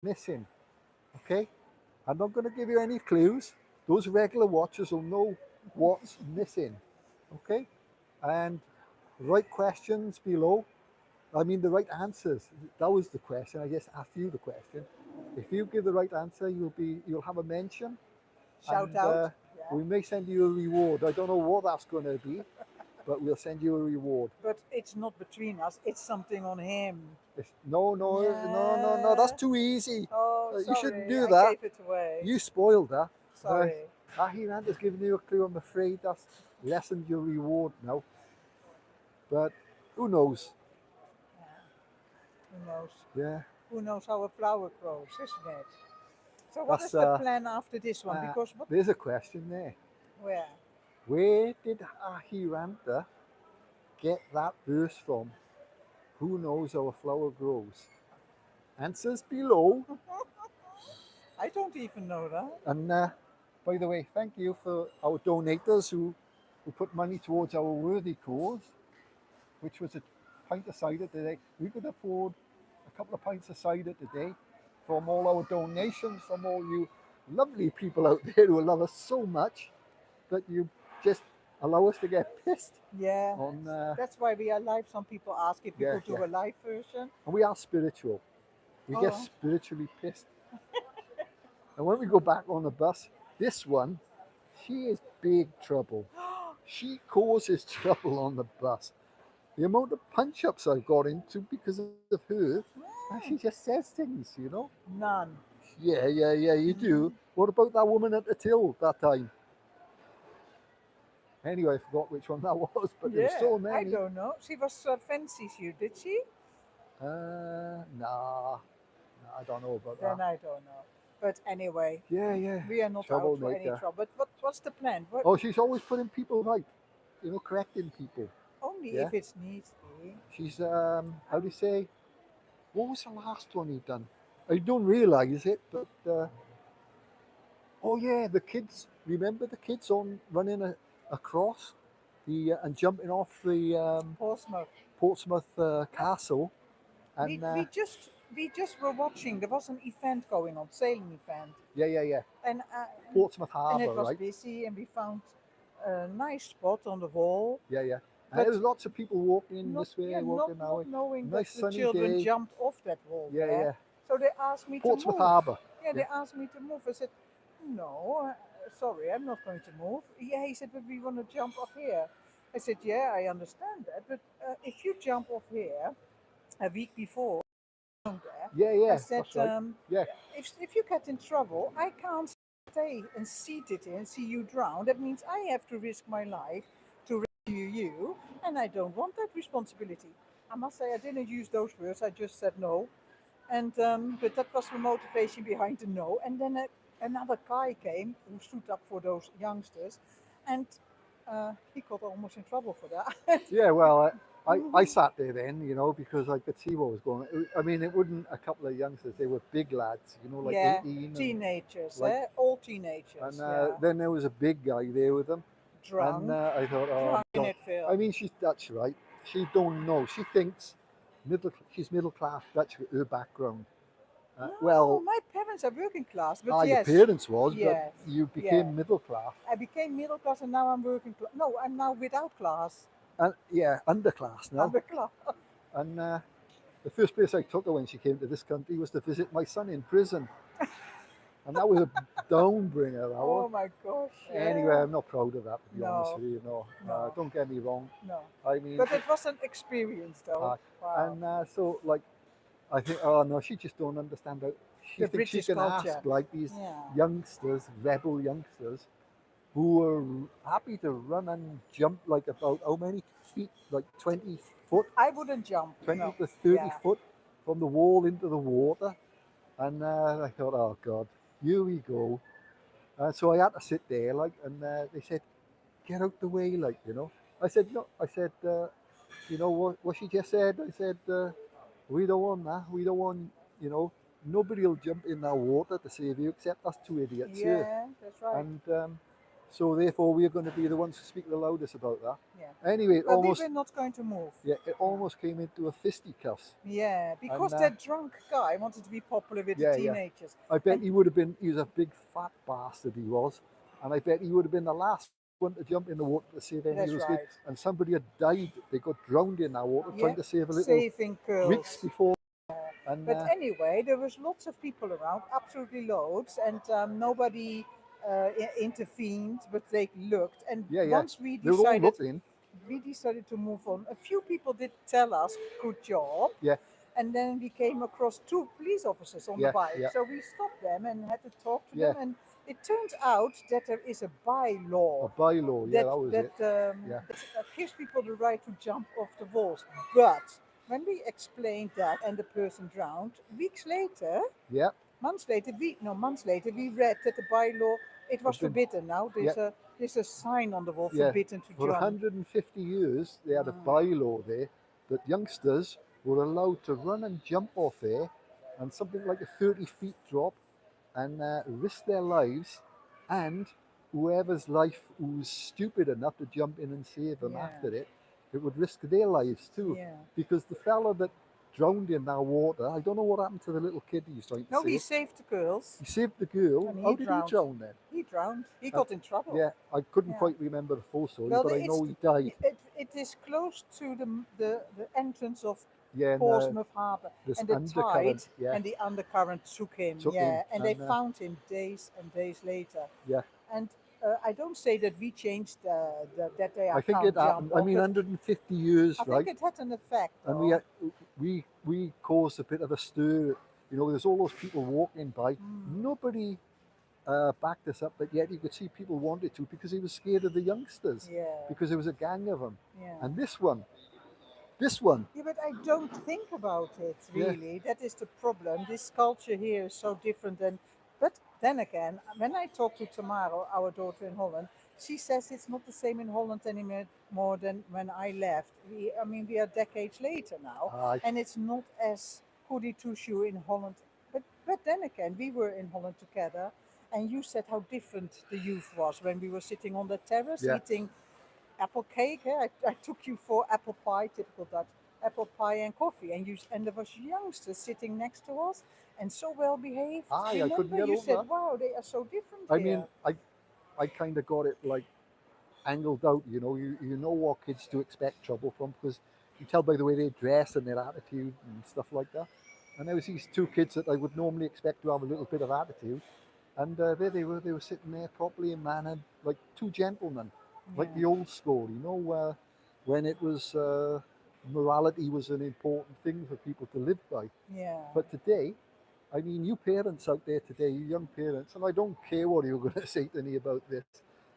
missing. Okay? I'm not going to give you any clues. Those regular watchers will know what's missing. Okay? And right questions below. I mean, the right answers. That was the question. I just asked you the question. If you give the right answer, you'll have a mention, Shout and out. Yeah. we may send you a reward. I don't know what that's going to be, but we'll send you a reward. But it's not between us. It's something on him. No, no, no, no, no. That's Yeah. too easy. Oh, You shouldn't sorry. do I that. gave it away. You spoiled that. Uh, Sorry. Ahiranta's giving you a clue. I'm afraid that's lessened your reward now. But who knows? Yeah. Who knows? Yeah, Who knows how a flower grows, isn't it? So what is that's the plan after this one? Because what? there's a question there. Where? Where did Ahiranta get that verse from? Who knows how a flower grows? Answers below. I don't even know that. And by the way, thank you for our donators who put money towards our worthy cause, which was a pint of cider today. We could afford a couple of pints of cider today from all our donations, from all you lovely people out there who love us so much that you just allow us to get pissed Yeah. on. That's why we are live. Some people ask if we Yeah, could do yeah. a live version. And we are spiritual. We get Oh. spiritually pissed. And when we go back on the bus, this one, she is big trouble. She causes trouble on the bus. The amount of punch ups I've got into because of her, and she just says things. None. Yeah, yeah, yeah, you do. What about that woman at the till that time? Anyway, I forgot which one that was, but there were Yeah, so I many. don't know. She was fancy you, did she? Nah, I don't know about Then that. I don't know. But anyway, Yeah, yeah, we are not out for any troublemaker. trouble. But what's the plan? What? Oh, she's always putting people right, correcting people. Only Yeah, if it's needs be. she's how do you say? What was the last one he done? I don't realize it, but oh yeah, the kids. Remember the kids on running across the and jumping off the Portsmouth. Portsmouth Yeah. castle, We and we just we just were watching. There was an event going on, sailing event, yeah, yeah, yeah, and Portsmouth and Harbour, it was right? busy, and we found a nice spot on the wall. Yeah, yeah. And there But was lots of people walking not this way, yeah, not walking that way. not knowing that Nice the sunny children day. jumped off that wall Yeah, there. yeah. So they asked me to Portsmouth move. Harbour. Yeah, Yeah. they asked me to move. I said, no, sorry, I'm not going to move. Yeah, he said, but we want to jump off here. I said, yeah, I understand that, but if you jump off here a week before there, Yeah, I yeah. said, That's right. Yeah. if you get in trouble, I can't stay and seat it and see you drown. That means I have to risk my life to rescue you, and I don't want that responsibility. I must say, I didn't use those words. I just said no, and but that was the motivation behind the no. And then another guy came who stood up for those youngsters, and he got almost in trouble for that. Yeah, well, I sat there then, because I could see what was going on. I mean, it wasn't a couple of youngsters; they were big lads, like Yeah, 18 and teenagers, like, all and teenagers. Yeah, then there was a big guy there with them, and drunk, I thought, oh drunk in God. it, Phil. I mean, that's right. She don't know. She thinks she's middle class Dutch with her background. No, Well, my parents are working class, but your yes, parents was, but yes, you yeah. became middle class, I became middle class and now I'm working class. No, I'm now without class. and yeah, underclass now. Under class. And the first place I took her when she came to this country was to visit my son in prison. And that was a downbringer, that Oh was. my gosh. Anyway, Yeah. I'm not proud of that, to be honest No, with you. No, no, don't get me wrong. no. I mean, But it was an experience though. uh, Wow. and so, like, I think, oh no, she just don't understand how. She The thinks she British can ask, culture. like, these Yeah. youngsters, rebel youngsters, who are happy to run and jump like about how many feet? Like 20 foot, I wouldn't jump. 20 No. to 30 Yeah. foot from the wall into the water. And I thought, oh God, here we go. So I had to sit there, like, and they said, get out the way, like. I said, no, I said, what she just said? I said, we don't want that. We don't want, you know, nobody will jump in that water to save you except us two idiots here. Yeah, that's right. And So therefore, we're going to be the ones who speak the loudest about that. Yeah. Anyway, it But almost we were not going to move. it almost came into a fisticuffs. Yeah, because And that drunk guy wanted to be popular with the yeah. teenagers. I bet And he would have been. He was a big fat bastard. He was, and I bet he would have been the last one to jump in the water to save any of that's those kids. right. And somebody had died. They got drowned in that water Yeah, trying to save a little saving weeks girls. before. And But anyway, there was lots of people around, absolutely loads, and nobody intervened, but they looked. And yeah, once they were all looking. we decided to move on. A few people did tell us, "Good job," Yeah, and then we came across two police officers on the bike. yeah, So we stopped them and had to talk to yeah. them. And it turns out that there is a A bylaw bylaw. Yeah, that was it. Yeah, that gives people the right to jump off the walls. But when we explained that and the person drowned, weeks later, yeah. months later, we read that the bylaw it was Forbidden. forbidden. Now Yeah, there's a sign on the wall yeah. forbidden to For jump. 150 years, they had a bylaw there that youngsters were allowed to run and jump off there, and something like a 30 feet drop, and risk their lives, and whoever's life who's stupid enough to jump in and save them Yeah. after it would risk their lives too. Yeah. Because the fella that drowned in that water, I don't know what happened to the little kid he was trying to No, save. he saved the girls. He saved the girl. And he How did drowned. he drown then? He drowned. He got in trouble. Yeah, I couldn't Yeah. quite remember the full story, Well, but I know he died. it is close to the entrance of Yeah, and Portsmouth Harbour, this and the undercurrent, tide yeah. and the undercurrent took him. Took yeah, him, and they and, found him days and days later. Yeah, And I don't say that we changed that they I think can't it happened. jump I off, mean, but 150 years, I right? think it had an effect. And though. we caused a bit of a stir. You know, there's all those people walking by. Nobody backed us up, but yet you could see people wanted to because he was scared of the youngsters. Yeah. Because there was a gang of them. Yeah. And this one, Yeah, but I don't think about it Yeah. really. That is the problem. This culture here is so different than. But then again, when I talk to Tamara, our daughter in Holland, she says it's not the same in Holland anymore more than when I left. We are decades later now, Aye. and it's not as goody two shoe in Holland. But then again, we were in Holland together, and you said how different the youth was when we were sitting on the terrace Yeah. eating apple cake. I took you for apple pie, typical Dutch, apple pie and coffee, and there was youngsters sitting next to us and so well behaved. Aye, I couldn't Remember, get you over said, that. "Wow, they are so different I here." mean, I kind of got it like angled out. You know, you know what kids to expect trouble from because you tell by the way they dress and their attitude and stuff like that. And there was these two kids that I would normally expect to have a little bit of attitude, and there they were sitting there properly in mannered, like two gentlemen, like the old school. You know, when it was morality was an important thing for people to live by. Yeah. But today, I mean, you parents out there today, you young parents, and I don't care what you're going to say to me about this,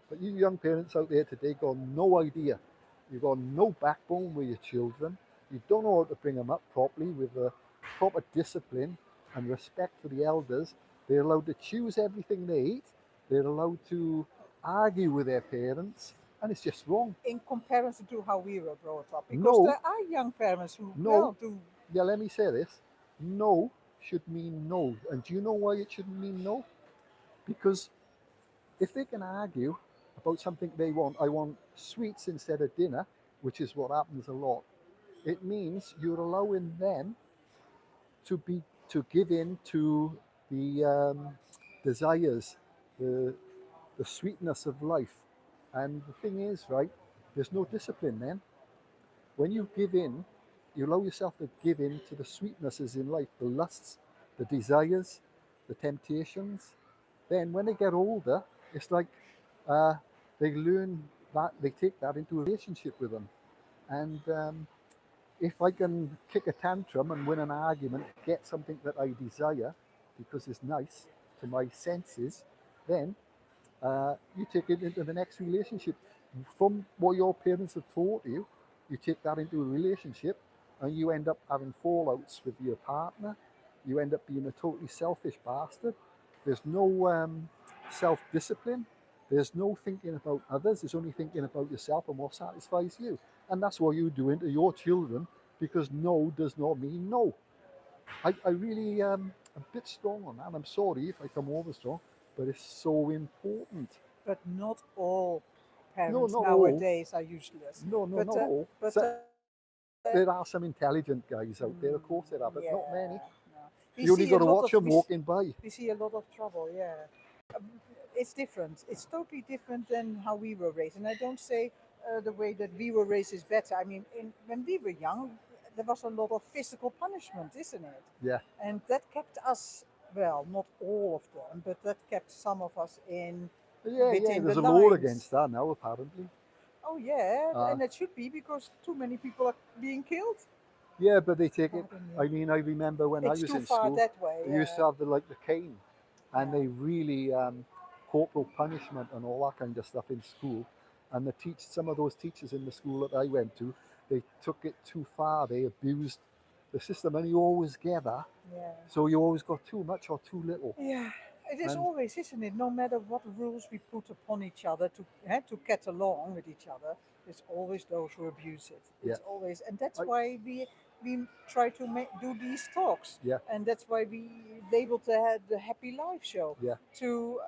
but you young parents out there today got no idea. You've got no backbone with your children. You don't know how to bring them up properly with a proper discipline and respect for the elders. They're allowed to choose everything they eat. They're allowed to argue with their parents, and it's just wrong. In comparison to how we were brought up, because No. there are young parents who No. well do. Yeah, let me say this. No should mean no. And do you know why it shouldn't mean no? Because if they can argue about something they want, I want sweets instead of dinner, which is what happens a lot, it means you're allowing them to give in to the desires, the sweetness of life. And the thing is, right, there's no discipline then. When you give in, you allow yourself to give in to the sweetnesses in life, the lusts, the desires, the temptations. Then when they get older, it's like they learn that, they take that into a relationship with them. And if I can kick a tantrum and win an argument, get something that I desire because it's nice to my senses, then you take it into the next relationship. From what your parents have taught you, you take that into a relationship and you end up having fallouts with your partner. You end up being a totally selfish bastard. There's no self-discipline. There's no thinking about others. There's only thinking about yourself and what satisfies you. And that's what you do into your children, because no does not mean no. I really am a bit strong on that. I'm sorry if I come over strong, but it's so important. But not all No, parents not all. nowadays are useless. No, no, But not all. but So, there are some intelligent guys out there, of course there are, but yeah, not many. no. We You only see a got to lot watch of them walking by. we see a lot of trouble. Yeah, Um, it's different. It's totally different than how we were raised. And I don't say the way that we were raised is better. I mean, when we were young, there was a lot of physical punishment, isn't it? Yeah, And that kept us, well, not all of them, but that kept some of us in yeah, yeah. within the There's a law lines. against that now, apparently. Oh yeah, Uh, and it should be because too many people are being killed. yeah, but they take it. Pardon I me. mean, I remember when I It's was too in far school, that way. they used Yeah, to have the cane, and yeah. they really corporal punishment and all that kind of stuff in school. And some of those teachers in the school that I went to, they took it too far. They abused the system, and you always get that. Yeah. So you always got too much or too little. Yeah, it is And always, isn't it? No matter what rules we put upon each other to get along with each other, there's always those who abuse it. yeah, It's always, and that's I, why we try to do these talks, yeah, and that's why we label the Happy Life Show. yeah. To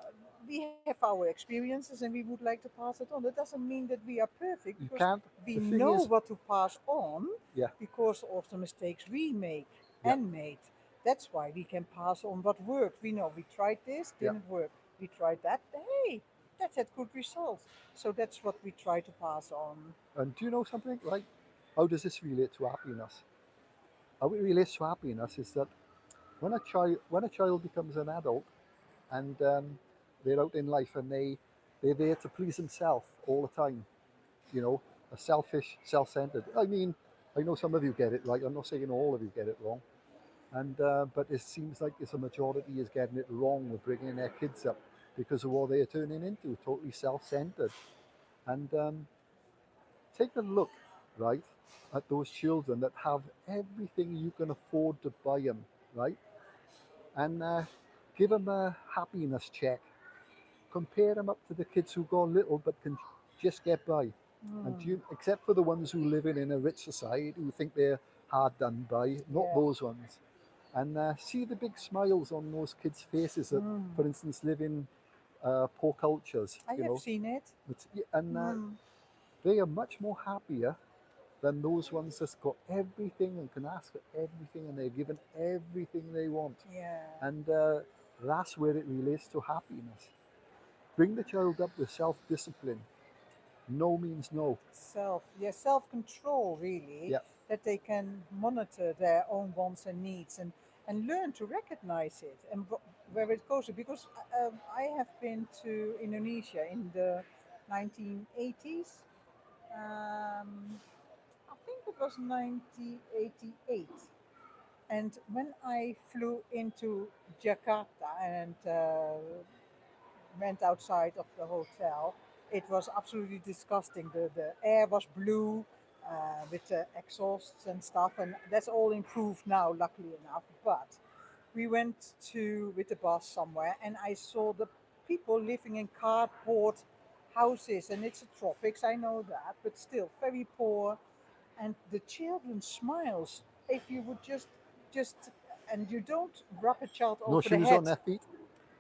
we have our experiences and we would like to pass it on. That doesn't mean that we are perfect You because can't. we The thing know is, what to pass on yeah, because of the mistakes we make yeah, and made. That's why we can pass on what worked. We know we tried this, yeah. didn't work. We tried that, hey, that had good results. So that's what we try to pass on. And do you know something? Like, how does this relate to happiness? How it relates to happiness is that when a child becomes an adult and they're out in life and they're there to please themselves all the time, you know, a selfish, self-centered. I mean, I know some of you get it right. I'm not saying all of you get it wrong, and but it seems like it's a majority is getting it wrong with bringing their kids up because of what they're turning into, totally self-centered. And take a look, right, at those children that have everything you can afford to buy them, right, and give them a happiness check. Compare them up to the kids who got little but can just get by. And Mm, you, except for the ones who live in a rich society who think they're hard done by, not yeah. those ones. And see the big smiles on those kids' faces that, Mm. for instance, live in poor cultures, I have seen it. and Mm, they are much more happier than those ones that's got everything and can ask for everything and they're given everything they want. yeah. And that's where it relates to happiness. Bring the child up with self-discipline. No means no. Self control, really, Yeah, that they can monitor their own wants and needs and learn to recognize it and where it goes to. Because I have been to Indonesia in the 1980s. I think it was 1988. And when I flew into Jakarta and went outside of the hotel, it was absolutely disgusting. The air was blue with the exhausts and stuff, and that's all improved now, luckily enough. But we went to with the bus somewhere, and I saw the people living in cardboard houses, and it's a tropics, I know that, but still very poor. And the children smiles if you would just and you don't rub a child no over the shoes head. on their feet.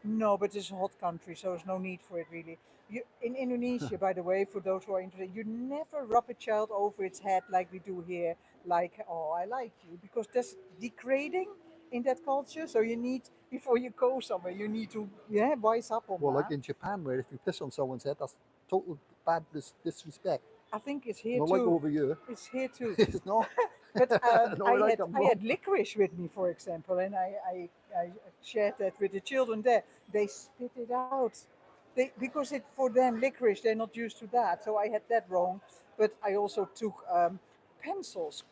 No, but it's a hot country, so there's no need for it really. In Indonesia, by the way, for those who are interested, you never rub a child over its head like we do here, like, oh, I like you, because that's degrading in that culture. So you need, before you go somewhere, you need to, yeah, wise up on Well, like that. in Japan, where if you piss on someone's head, that's total bad disrespect. I think it's here Not like too. over here. It's here too. It's not. But No, like I'm I wrong. had licorice with me, for example, and I shared that with the children there. They spit it out. Because it for them licorice, they're not used to that. So I had that wrong. But I also took pencils,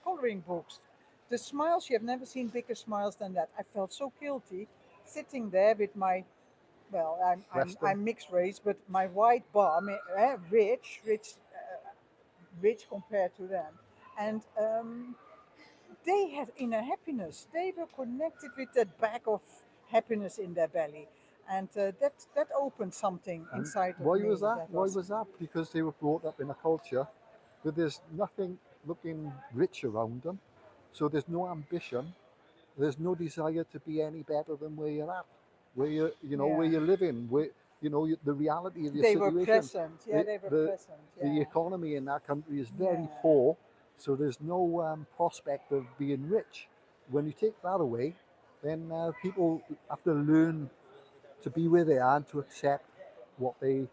coloring books. The smiles, you have never seen bigger smiles than that. I felt so guilty sitting there with my, well, Western. I'm mixed race, but my white bum, rich compared to them. And they had inner happiness. They were connected with that bag of happiness in their belly, and that opened something And inside of why me. was that? That Why was was that? Because they were brought up in a culture where there's nothing looking rich around them. So there's no ambition. There's no desire to be any better than where you're at, where where yeah, you're living. you know, the reality of your They were situation. present. Yeah, The, they were the, present. the Yeah. economy in that country is very Yeah. poor, so there's no prospect of being rich. When you take that away, then people have to learn to be where they are and to accept what they,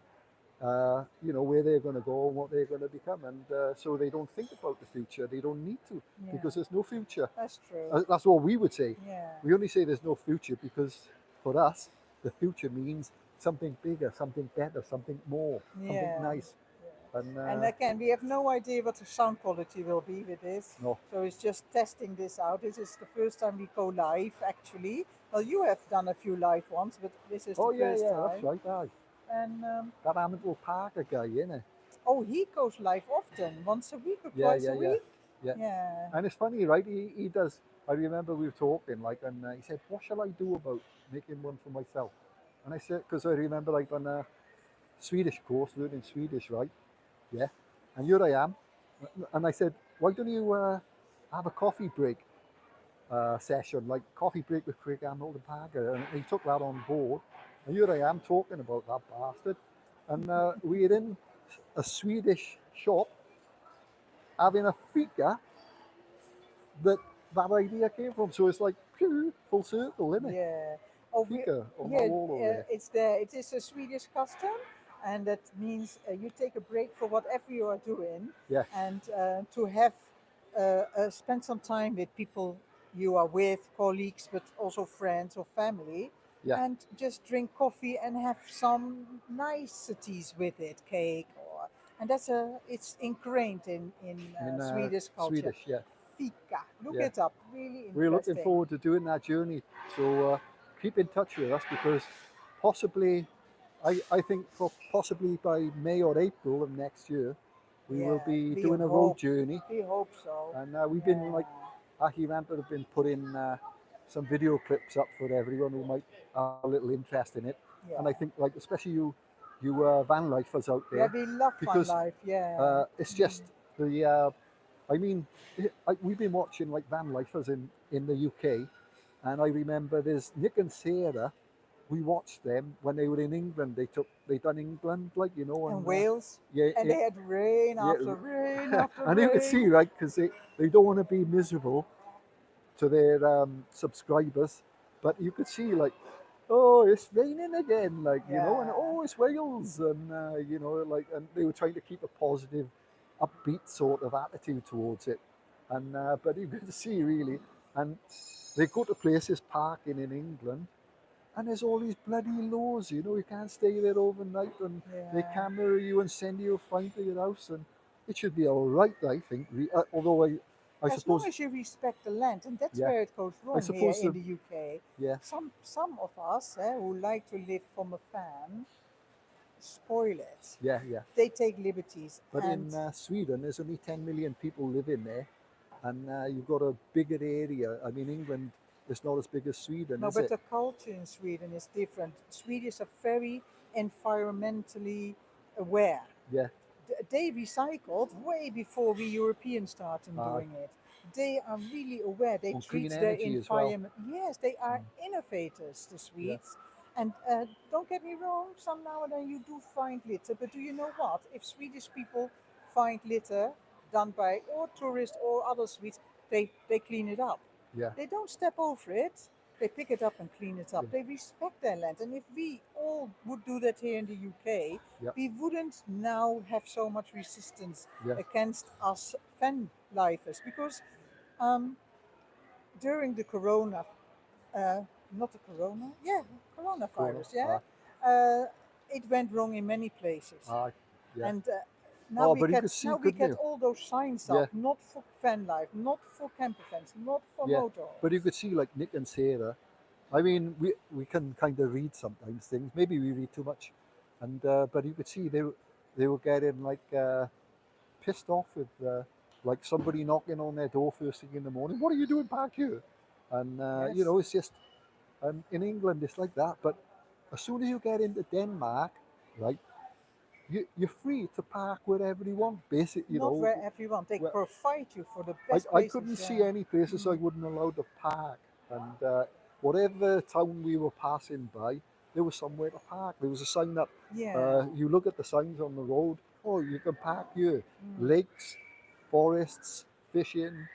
you know, where they're going to go and what they're going to become. And so they don't think about the future. They don't need to, Yeah. because there's no future. That's true. That's what we would say. Yeah. We only say there's no future because for us, the future means something bigger, something better, something more, something Yeah. nice. And And again, we have no idea what the sound quality will be with this. no, So it's just testing this out. This is the first time we go live, actually. Well, you have done a few live ones, but this is the oh yeah, first yeah, that's time. right. Aye. And That Hamilton Parker guy, innit? oh, he goes live often, once a week or Yeah, twice yeah, a yeah, week. yeah. Yeah. And it's funny, right? He does. I remember we were talking, like, and he said, "What shall I do about making one for myself?" And I said, because I remember, like, on a Swedish course, learning Swedish, right? Yeah. And here I am, and I said, "Why don't you have a coffee break session, like coffee break with Craig Hamilton Parker?" And he took that on board. And here I am talking about that bastard, and we're in a Swedish shop having a fika that that idea came from. So it's like phew, full circle, isn't it? Yeah. Oh, Fika on my yeah. wall over there. It's there. It is a Swedish custom, and that means you take a break for whatever you are doing, Yeah, and to have spend some time with people you are with, colleagues, but also friends or family, yeah. and just drink coffee and have some niceties with it, cake, or and it's ingrained in In Swedish culture. Swedish, yeah, Fika. Look yeah. it up. Really We're looking interesting. forward to doing that journey. So keep in touch with us because possibly, I think for possibly by May or April of next year, we will Yeah, be doing a road journey. we hope so. And we've been Yeah, like, Ahiranta have been putting some video clips up for everyone who might have a little interest in it. And I yeah, think, like, especially you van lifers out yeah. there, We love fun because life. Yeah, it's just the. I mean, we've been watching like van lifers in the UK, and I remember there's Nick and Sarah. We watched them when they were in England. They done England, like, you know, and and Wales, yeah, and they had rain yeah, after rain after and you could see, rain. right, because they don't want to be miserable to their subscribers, but you could see, like, oh, it's raining again, like, you know, and Yeah, oh, it's Wales, and you know, like, and they were trying to keep a positive, upbeat sort of attitude towards it, and but you could see really, and they go to places parking in England, and there's all these bloody laws, you know, you can't stay there overnight, and they yeah. camera you and send you a fine to your house, and it should be all right, I think. Although I As long suppose, as you respect the land, and that's yeah, where it goes I wrong here suppose in the the UK. yeah. Some of us who like to live from a fan spoil it. Yeah, yeah. They take liberties, But and in Sweden, there's only 10 million people living there, and you've got a bigger area. I mean, England is not as big as Sweden, no, is but it? the culture in Sweden is different. Swedes are very environmentally aware. Yeah. They recycled way before we Europeans started Uh, doing it. They are really aware. They on clean treat their energy as well. environment. Yes, they are innovators, the Yeah. Swedes. And don't get me wrong, some now and then you do find litter. But do you know what? If Swedish people find litter done by or tourists or other Swedes, they clean it up. Yeah. They don't step over it. They pick it up and clean it up. Yeah. They respect their land. And if we all would do that here in the UK, Yeah. we wouldn't now have so much resistance Yeah. against us fan lifers. Because um, during the corona, uh, not the corona, yeah, Corona. coronavirus, yeah, uh, it went wrong in many places. Yeah. And Oh, but you could see, now we couldn't get you? all those signs Yeah. up, not for fan life, not for camper fans, not for Yeah. But you motorhomes. could see, like, Nick and Sarah. I mean, we can kind of read sometimes things. Maybe we read too much, and but you could see they were getting like pissed off with like somebody knocking on their door first thing in the morning. What are you doing back here? And you Yes. know, it's just in England it's like that. But as soon as you get into Denmark, right, you're free to park wherever you want. Basically, you Not know, where everyone. They well, provide you for the best I places. couldn't see Yeah. any places I wouldn't allow to park. And whatever town we were passing by, there was somewhere to park. There was a sign that Yeah. you look at the signs on the road. Oh, you can park here. Mm. Lakes, forests, fishing.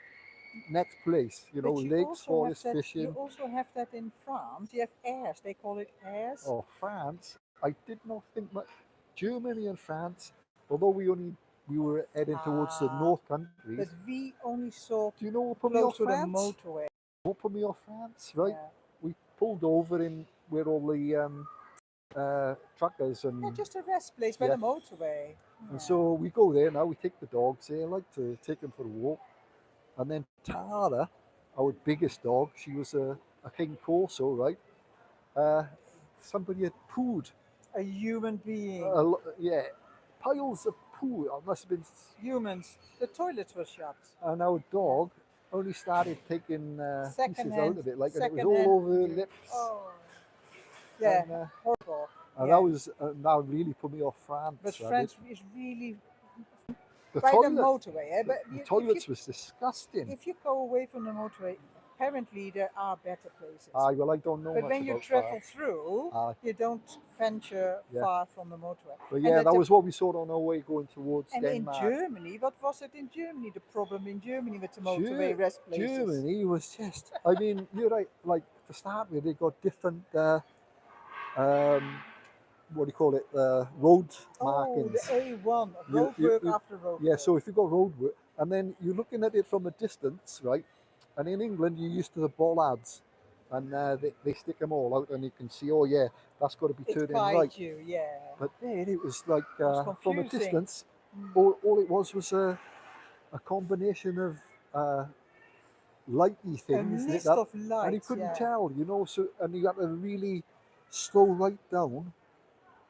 Next place, But you lakes, also have forests, that. You fishing. also have that in France. You have airs. They call it airs. Oh, France. I did not think much. Germany and France, although we were heading towards the Ah, north countries. but we only saw Do you know what put me close off to the France? motorway. What put me off France? Right, Yeah. we pulled over in where all the truckers Yeah, and just a rest place by yeah, the motorway. and Yeah. so we go there now. We take the dogs there. I like to take them for a walk. And then Tara, our biggest dog, she was a King Corso, right? Uh, somebody had pooed. A human being. Yeah, piles of poo. It must have been. Humans. The toilets were shut. And our Yeah. dog only started taking Second pieces out hand. of it, like, and it was Second all hand over her poo. lips. Oh. Yeah. And Horrible. and Yeah. that really put me off But France. That did. France is really The by the toilet, motorway. Eh? But the if you toilets was disgusting. if you go away from the motorway, apparently there are better places. Aye, well, I don't know But much when you about travel that. through, Aye. you don't venture Yeah. far from the motorway. But And yeah, that the- was what we saw on our way going towards and in Denmark. Germany, what was it in Germany? The problem in Germany with the motorway rest places. Germany was just, I mean, you're right, like to start with, they got different, what do you call it, road Oh, markings. the A1, You- road you- work you- after road Yeah, work. so if you've got road work, and then you're looking at it from a distance, right? And in England, you're used to the bollards, and they stick them all out, and you can see, oh yeah, that's got to be It turning guides right. you, yeah. But then it was like was from a confusing. distance, Mm. all it was a combination of lighty A things lit list up, of and you lights, couldn't yeah. tell, So and you had to really slow right down,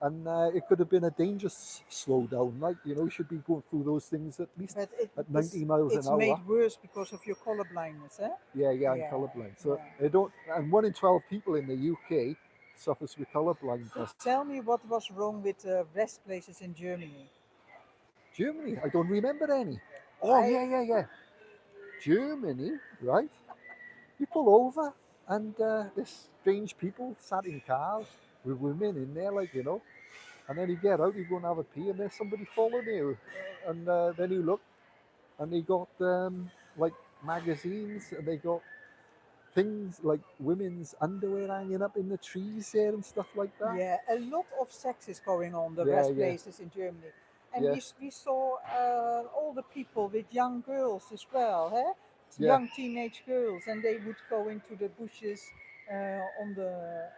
and it could have been a dangerous slow down. Like you should be going through those things at least But at 90 miles it's an hour. made worse because of your color blindness, eh? Yeah, I'm Yeah, colorblind. So yeah. they don't. And 1 in 12 people in the UK suffers with colorblindness. Tell me what was wrong with rest places in Germany. Germany, I don't remember any. Oh yeah. Germany, right? You pull over, and there's strange people sat in cars with women in there, and then you get out, you go and have a pee, and there's somebody following you, and then you look, and they got like magazines, and they got things like women's underwear hanging up in the trees there and stuff like that. Yeah, a lot of sex is going on the Yeah, rest yeah. places in Germany. And Yeah. we saw older people with young girls as well, eh? Yeah. Young teenage girls, and they would go into the bushes on the.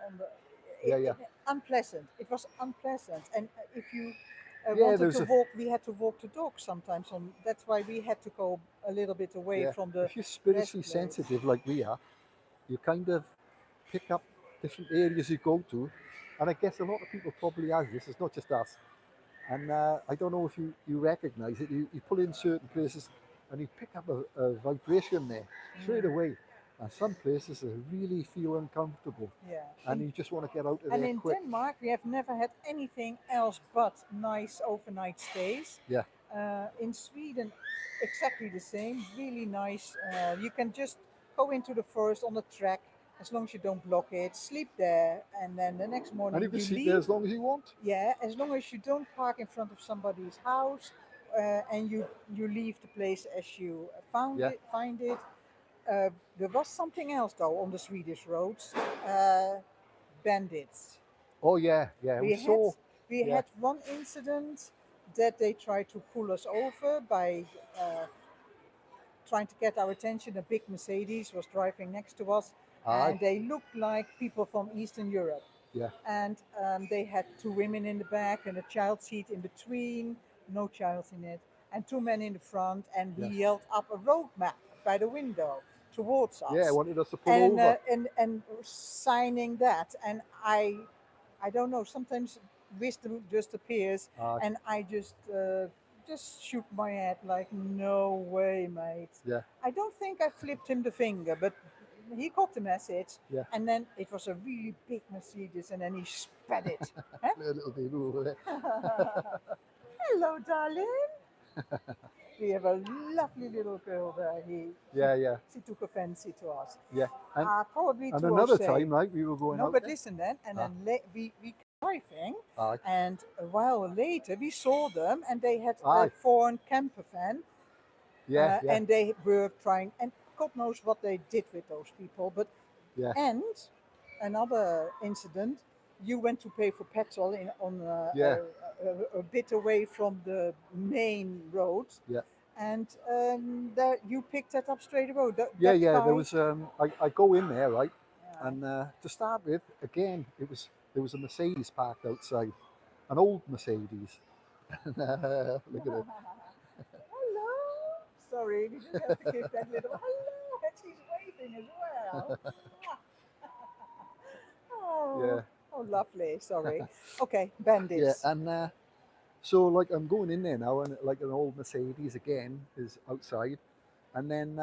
Yeah. Unpleasant. It was unpleasant, and if you Yeah, wanted there's to a- walk, we had to walk the dog sometimes. That's why we had to go a little bit away Yeah. from the. If you're spiritually rest place. sensitive like we are, you kind of pick up different areas you go to, and I guess a lot of people probably has this. It's not just us. And I don't know if you recognize it. You pull in certain places, and you pick up a vibration there straight away. And some places really feel uncomfortable, Yeah. and you just want to get out of And there in quick. Denmark, we have never had anything else but nice overnight stays. Yeah. In Sweden, exactly the same. Really nice. You can just go into the forest on the track as long as you don't block it. Sleep there, and then the next morning And you can you sleep leave. there as long as you want. Yeah, as long as you don't park in front of somebody's house, and you leave the place as you Yeah. find it. There was something else though on the Swedish roads. Bandits. Oh yeah. We saw. We yeah. had one incident that they tried to pull us over by trying to get our attention. A big Mercedes was driving next to us, Aye. and they looked like people from Eastern Europe. Yeah. And they had two women in the back and a child seat in between, no child in it, and two men in the front. And we Yeah. held up a road map by the window towards us. Yeah, I wanted us to pull and over. and signing that. And I don't know. Sometimes wisdom just appears, Aye. and I just shook my head like, no way, mate. Yeah. I don't think I flipped him the finger, but he got the message. Yeah. And then it was a really big Mercedes, and then he spat it. Huh? A little bit over there. Hello, darling. We have a lovely little girl there. Yeah. She took a fancy to us. Yeah. And Probably and to another say, time, right, we were going no, out but there. listen then, and Ah. then we driving, Aye. and a while later we saw them, and they had a Aye. foreign camper van, Yeah. and they were trying, and God knows what they did with those people. But Yeah. and another incident, you went to pay for petrol on Yeah. a bit away from the main road, Yeah. and there you picked that up straight away. Yeah. That Yeah. guy, There was I go in there, right, yeah. and to start with, again, there was a Mercedes parked outside, an old Mercedes. Look at it. Hello. Sorry, we just have to give that little hello, and she's waving as well. Yeah. Oh, oh, lovely. Sorry. Okay, Yeah. bandits. And so like I'm going in there now, and like an old Mercedes again is outside, and then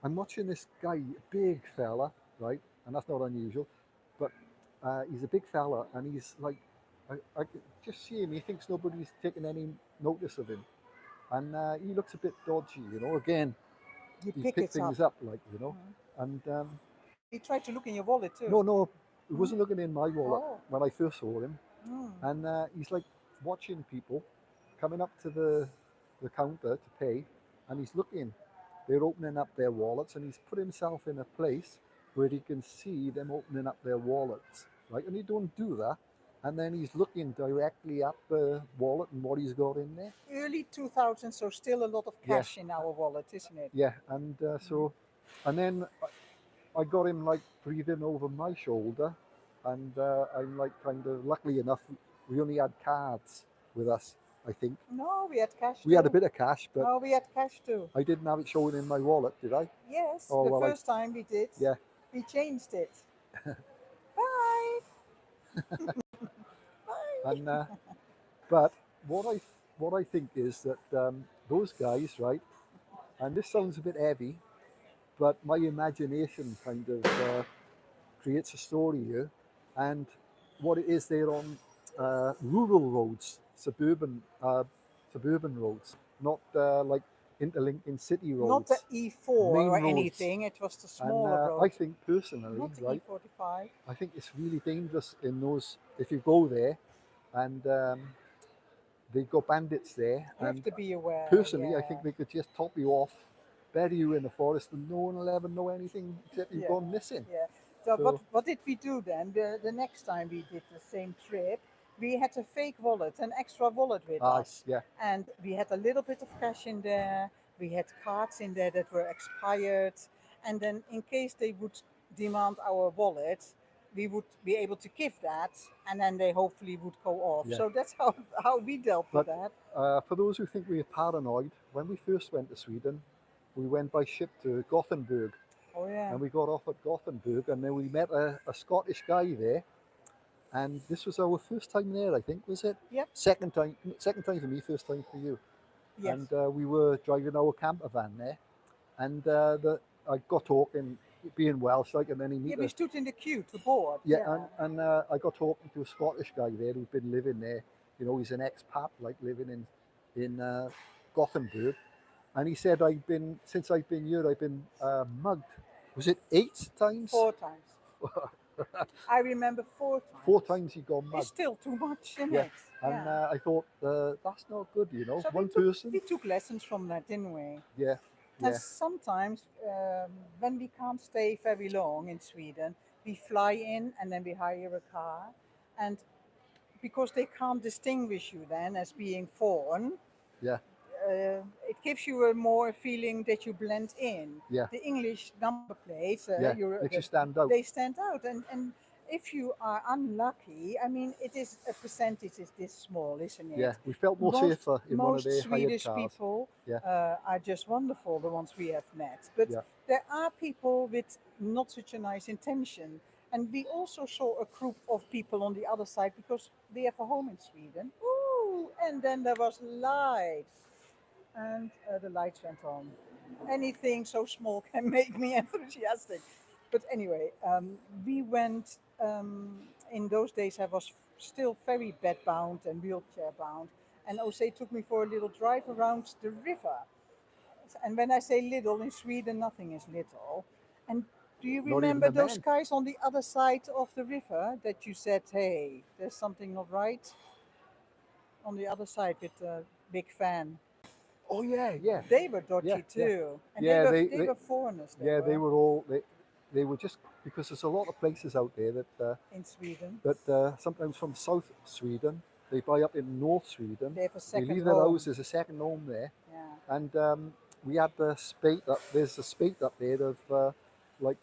I'm watching this guy, a big fella, right, and that's not unusual, but he's a big fella, and he's like, I could just see him. He thinks nobody's taking any notice of him, and he looks a bit dodgy, you know. Again, You he pick picked it up. things up, like, you know, Mm. and He tried to look in your wallet too. no, he Mm. wasn't looking in my wallet Oh. when I first saw him, Mm. and he's like watching people coming up to the counter to pay, and he's looking. They're opening up their wallets, and he's put himself in a place where he can see them opening up their wallets, right? And he don't do that, and then he's looking directly at the wallet and what he's got in there. Early 2000s, so still a lot of Yeah. cash in our wallet, isn't it? Yeah, and and then I got him like breathing over my shoulder, and I'm like kind of luckily enough, we only had cards with us, I think. No, we had cash We had a too. bit of cash, but No, we had cash too. I didn't have it showing in my wallet, did I? Yes, Oh, the well, first time we did, yeah. we changed it. Bye. Bye. And but what I think is that those guys, right? And this sounds a bit heavy, but my imagination kind of creates a story here. And what it is, they're on rural roads, suburban roads, not like interlinking city Not the roads, E4 main or roads. anything, it was the And smaller I road. think personally, Not the right, E45. I think it's really dangerous in those if you go there, and they've got bandits there. You have And to be aware. personally, I Yeah. think they could just top you off, bury you in the forest, and no one will ever know anything except you've Yeah. gone missing. Yeah. So, So- what did we do then? The next time we did the same trip, we had a fake wallet, an extra wallet with us. Yeah, And we had a little bit of cash in there. We had cards in there that were expired. And then, in case they would demand our wallet, we would be able to give that, and then they hopefully would go off. Yeah. So that's how we dealt with But- that. for those who think we're paranoid, when we first went to Sweden, we went by ship to Gothenburg, Oh yeah. and we got off at Gothenburg, and then we met a Scottish guy there, and this was our first time there, I think, was it? Yep. Second time for me, first time for you. Yes. And we were driving our camper van there, and I got talking, being Welsh, like, and then he Yeah, meet we us. stood in the queue to board. Yeah, and I got talking to a Scottish guy there who'd been living there. You know, he's an expat, like living in Gothenburg, and he said since I've been here, I've been mugged. Was it 8 times? 4 times. I remember 4 times. 4 times he got It's mugged, still too much, isn't Yeah, it? and I thought that's not good. You know, So one we person. took lessons from that, didn't we? Yeah, And yeah, sometimes when we can't stay very long in Sweden, we fly in and then we hire a car. And because they can't distinguish you then as being foreign, yeah, it gives you a more feeling that you blend in. Yeah. The English number plates, yeah. Makes you stand out. they stand out. And if you are unlucky, I mean, it is a percentage is this small, isn't it? Yeah, we felt more Most- safer in one of Most their hired Swedish cars. people Yeah. are just wonderful, the ones we have met. But Yeah. there are people with not such a nice intention. And we also saw a group of people on the other side because they have a home in Sweden. Ooh, and then there was light. And the lights went on. Anything so small can make me enthusiastic. But anyway, we went, in those days I was still very bed bound and wheelchair bound. and Jose took me for a little drive around the river. And when I say little, in Sweden, nothing is little. And do you Not even remember the those men. guys on the other side of the river that you said, hey, there's something not right? On the other side with the big fan. Oh yeah, yeah, They were yeah, dodgy yeah, too. And yeah. they were foreigners, they Yeah, they were, were all they were just because there's a lot of places out there in Sweden. that sometimes from South Sweden they buy up in North Sweden. They have a They second leave their home. house as a second home there, Yeah. and we had the spate up. There's a spate up there of like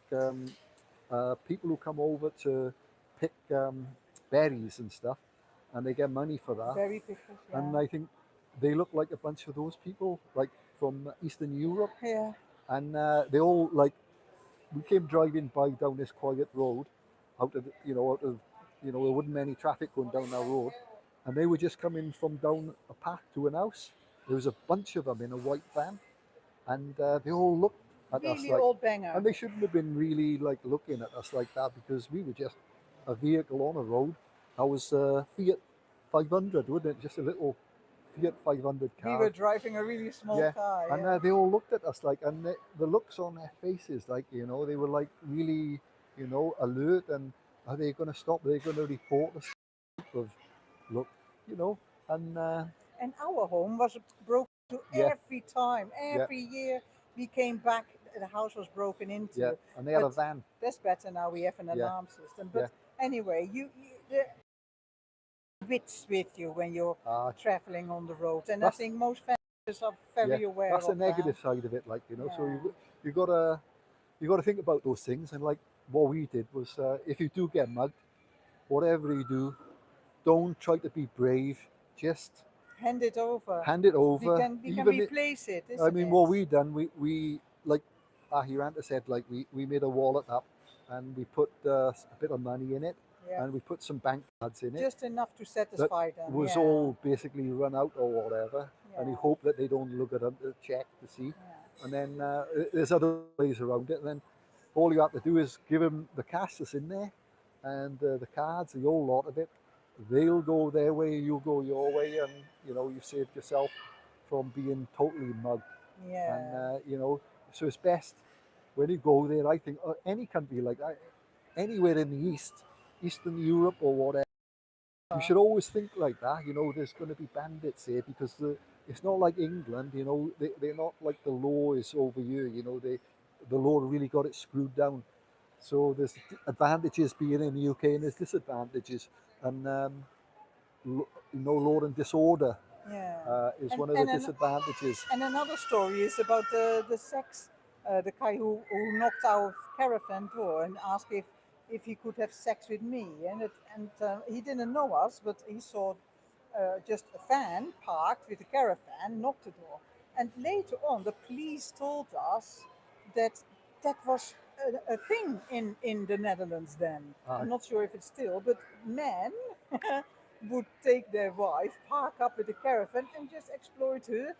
people who come over to pick berries and stuff, and they get money for that. Berry pickers, And yeah. I think they look like a bunch of those people, like from Eastern Europe, Yeah. and they all like we came driving by down this quiet road, out of there wasn't many traffic going down that road, and they were just coming from down a path to an house. There was a bunch of them in a white van, and they all looked at us Really like, old banger. and they shouldn't have been really like looking at us like that because we were just a vehicle on a road. I was Fiat 500, wasn't it? Just a little Fiat 500 We were car. driving a really small Yeah, car. and Yeah. they all looked at us like, and the looks on their faces, like they were like really, alert. And are they going to stop? Are they going to report us? Of look, you know, and And our home was broken into yeah, every time. yeah, Every year we came back, the house was broken yeah, into. and they had a But van. that's better now. We have an Yeah, alarm system. yeah, But anyway, the wits with you when you're uh, traveling on the road, and I that's think most families are yeah, very aware that's the of that. negative side of it, like So Yeah. you gotta think about those things, and like what we did was, if you do get mugged, whatever you do, don't try to be brave. Just Hand it over. hand it over. We can Even replace it, I isn't mean, it? what we done, we like Ahiranta said, like we made a wallet up, and we put a bit of money in it, Yeah. and we put some bank cards in it Just enough to that satisfy them. was Yeah. all basically run out or whatever, and you Yeah. hope that they don't look at them to check to see. Yeah. And then there's other ways around it. And then all you have to do is give them the cash that's in there, and the cards, the whole lot of it. They'll go their way, you'll go your way, and you've saved yourself from being totally mugged. And Yeah. so it's best when you go there. I think any country like that, anywhere in the Eastern Europe or whatever, you should always think like that. There's going to be bandits here because it's not like England. They're not like the law is over here. The law really got it screwed down. So there's advantages being in the UK and there's disadvantages. And law and disorder Yeah. is And one of the and disadvantages. and another story is about the sex. The guy who knocked our caravan door and asked if he could have sex with me, and he didn't know us, but he saw just a van parked with a caravan, knocked the door, and later on the police told us that that was a thing in the Netherlands then. Uh, I'm not sure if it's still, but men would take their wife, park up with a caravan, and just exploit her.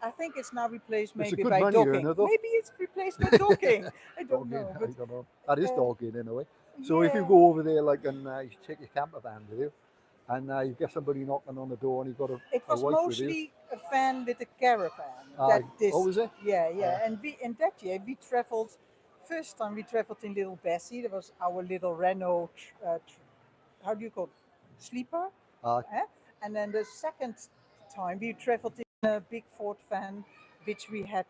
I think it's now replaced it's a maybe good by money dogging. earner though. Maybe it's replaced by dogging. I don't Dogging, know, I but don't know. That is uh, dogging in a way. So if you yeah, go over there like and you take your camper van with you, and you get somebody knocking on the door and you've got it a was wife with you, mostly a van with a caravan. oh, is it? Yeah, Uh, yeah. And we in that year we traveled. First time we traveled in Little Bessie. That was our little Renault. How do you call it? Sleeper. uh, Eh? And then the second time we traveled in a big Ford van, which we had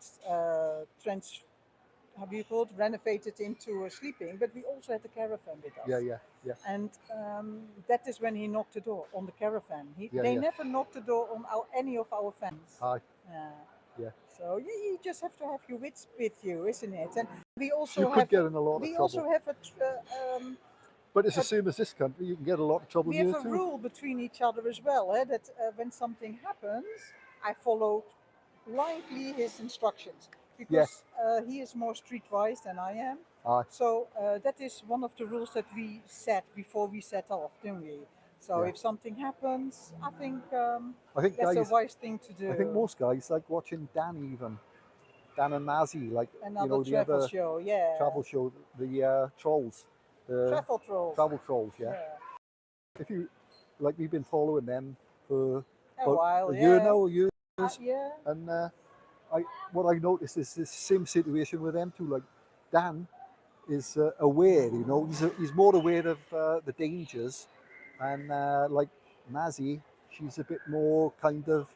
how do you call it, renovated into a sleeping, but we also had the caravan with yeah, us. yeah, yeah, And that is when he knocked the door on the caravan. yeah, They yeah. never knocked the door on any of our fans. Uh, Yeah. yeah. So you just have to have your wits with you, isn't it? And we You also could have get in a lot of we trouble. also have But it's the a same as this country. You can get a lot of trouble we here have a too. rule between each other as well, that when something happens, I follow blindly his instructions Yeah. because he is more streetwise than I am. Uh, So that is one of the rules that we set before we set off, don't we? So yeah. if something happens, I think I think that's a guys. wise thing to do. I think most guys like watching Dan and Mazzy, like Another the travel other show, yeah. travel show, the trolls, the Travel trolls. travel trolls. Yeah. Yeah. If you like, we've been following them for A while, a year yeah. now, a year. Yeah. And what I noticed is this same situation with them too. Like Dan is aware, you know, he's more aware of the dangers, and like Mazzy, she's a bit more kind of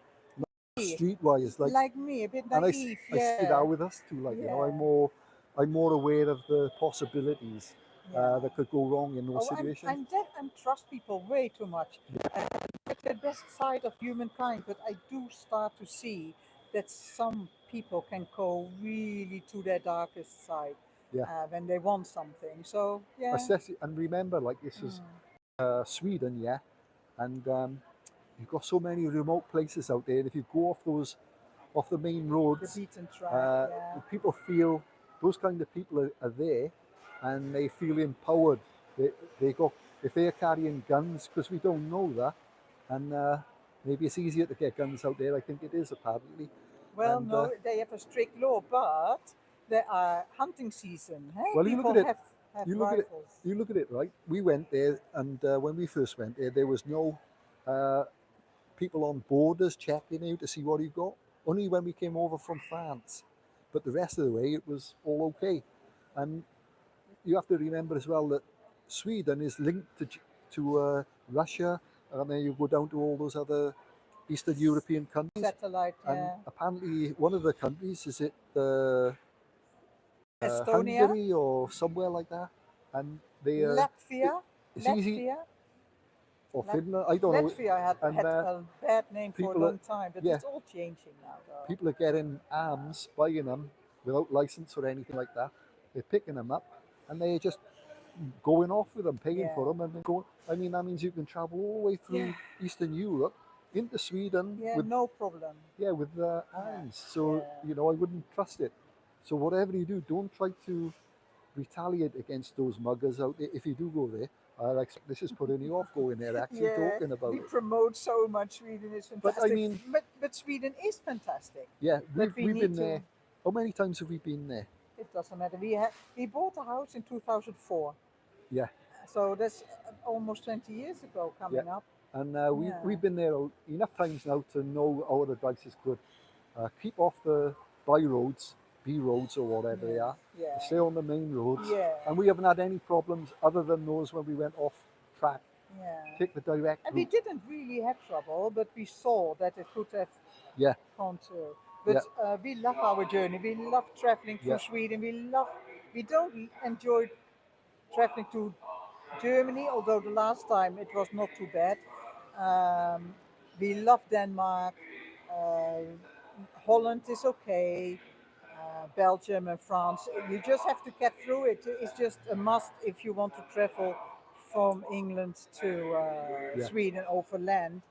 streetwise, Like me, a bit and naive, I see that yeah. with us too. Like, you know, Yeah. I'm more aware of the possibilities Yeah. that could go wrong in those Oh, situations. I'm trust people way too much. It's the best side of humankind, but I do start to see that some people can go really to their darkest side Yeah, when they want something. So yeah. especially, and remember, like this is Sweden, yeah, and you've got so many remote places out there. If you go off the main The roads, beaten track, uh, yeah. people feel those kind of people are there, and they feel empowered. They go if they're carrying guns because we don't know that, and maybe it's easier to get guns out there. I think it is apparently, Well, and no, they have a strict law, but there are hunting season. Hey, well, you look people at it. have You look at it. rifles. You look at it, right? We went there, and when we first went there, there was no uh, people on borders checking you to see what you got. Only when we came over from France, but the rest of the way it was all okay. And you have to remember as well that Sweden is linked to Russia, and then you go down to all those other Eastern European countries. Satellite, And yeah. apparently, one of the countries is it Estonia, Hungary or somewhere like that, and they it, Latvia, it's easy Latvia, or Lat- Finland. I don't know. Latvia And had a bad name for a people are long time, but yeah, it's all changing now, though. people are getting arms, buying them without license or anything like that. They're picking them up, and they're just going off with them, paying Yeah, for them, and then going. I mean, that means you can travel all the way yeah, through Eastern Europe into Sweden yeah. with No problem. with Yeah, arms. So yeah. you know, I wouldn't trust it. So whatever you do, don't try to retaliate against those muggers out there. If you do go there, I expect this is putting you off going there. Actually, Yeah, talking about we it. promote so much Sweden is But I fantastic, mean, but Sweden is fantastic. yeah, But we we've need been to. there. How many times have we been there? It doesn't matter. We bought a house in 2004, Yeah, so that's almost 20 years ago yeah. coming up. And Yeah. we've been there enough times now to know our advice is good. Keep off the by roads, B roads or whatever they Yeah, are. yeah, Stay on the main roads. yeah, And we haven't had any problems other than those when we went off track. yeah. Take the direct And we route. didn't really have trouble, but we saw that it could have Yeah, gone to. yeah, But we love our journey. We love traveling yeah, through Sweden. We don't enjoy traveling to Germany, although the last time it was not too bad. Um, we love Denmark. Uh, Holland is okay. Belgium and France. You just have to get through it. It's just a must if you want to travel from England to yeah. Sweden over land.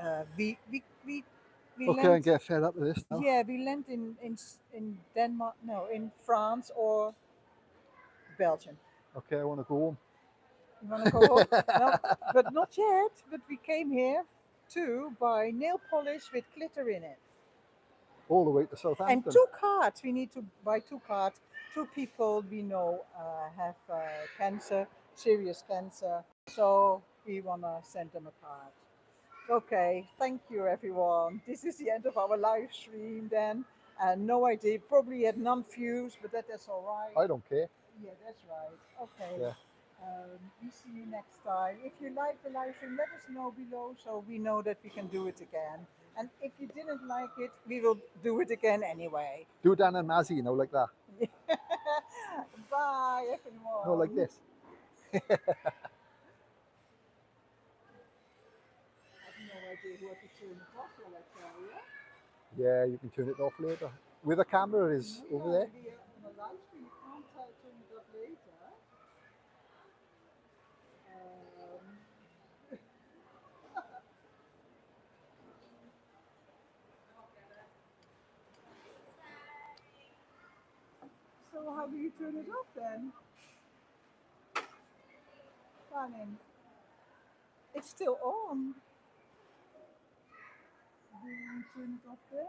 Uh, we, we, we, we Okay, I land. get fed up with this now. Yeah, we land in Denmark. No, in France or Belgium. Okay, I want to go home. You want to go home? No, but not yet. But we came here to buy nail polish with glitter in it. All the way to And Southampton. two cards. We need to buy two cards. Two people we know have cancer, serious cancer. So we want to send them a card. Okay, thank you everyone. This is the end of our live stream then. No idea, probably had none views, but that's all right. I don't care. Yeah, that's right. Okay. Yeah. We see you next time. If you like the live stream, let us know below so we know that we can do it again. And if you didn't like it, we will do it again anyway. Do Dan and Mazzy, you know, like that. Bye, everyone. No, like this. I have no idea what to turn it off, will I tell you? Yeah, you can turn it off later. Where the camera is over there. Maybe on the live stream, you can't turn it off later. So how do you turn it off then? Fine. It's still on. Do you turn it off there?